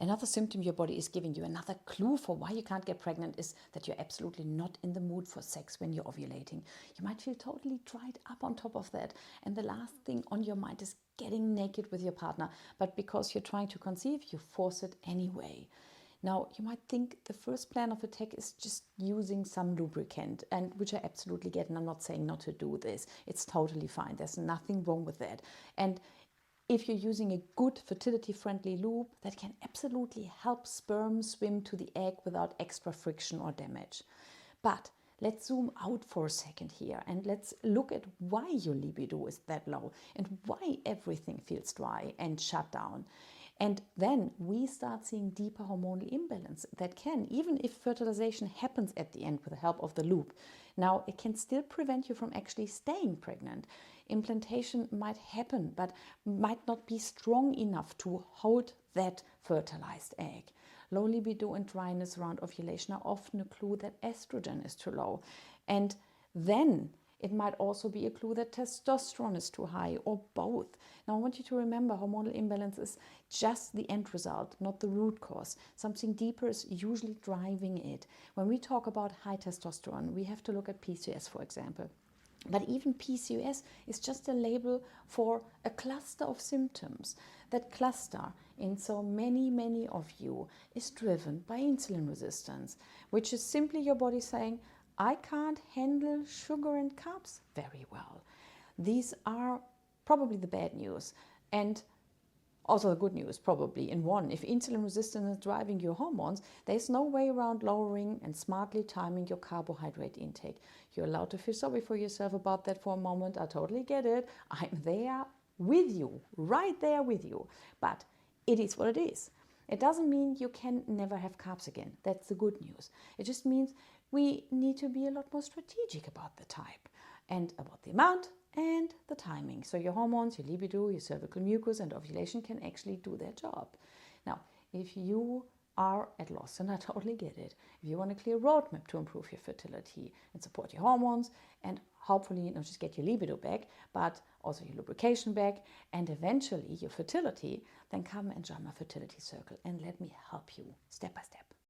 Another symptom your body is giving you, another clue for why you can't get pregnant, is that you're absolutely not in the mood for sex when you're ovulating. You might feel totally dried up on top of that. And the last thing on your mind is getting naked with your partner. But because you're trying to conceive, you force it anyway. Now, you might think the first plan of attack is just using some lubricant, and which I absolutely get, and I'm not saying not to do this. It's totally fine. There's nothing wrong with that. And if you're using a good fertility-friendly lube, that can absolutely help sperm swim to the egg without extra friction or damage. But let's zoom out for a second here and let's look at why your libido is that low and why everything feels dry and shut down. And then we start seeing deeper hormonal imbalance that can, even if fertilization happens at the end with the help of the lube, now it can still prevent you from actually staying pregnant. Implantation might happen, but might not be strong enough to hold that fertilized egg. Low libido and dryness around ovulation are often a clue that estrogen is too low. And then it might also be a clue that testosterone is too high, or both. Now, I want you to remember, hormonal imbalance is just the end result, not the root cause. Something deeper is usually driving it. When we talk about high testosterone, we have to look at PCOS, for example. But even PCOS is just a label for a cluster of symptoms. That cluster, in so many of you, is driven by insulin resistance, which is simply your body saying, I can't handle sugar and carbs very well. These are probably the bad news, and also the good news probably in one. If insulin resistance is driving your hormones, there's no way around lowering and smartly timing your carbohydrate intake. You're allowed to feel sorry for yourself about that for a moment. I totally get it. I'm there with you, right there with you. But it is what it is. It doesn't mean you can never have carbs again. That's the good news. It just means we need to be a lot more strategic about the type and about the amount and the timing. So your hormones, your libido, your cervical mucus and ovulation can actually do their job. Now, if you are at loss, and I totally get it, if you want a clear roadmap to improve your fertility and support your hormones and hopefully not just get your libido back, but also your lubrication back and eventually your fertility, then come and join my fertility circle and let me help you step by step.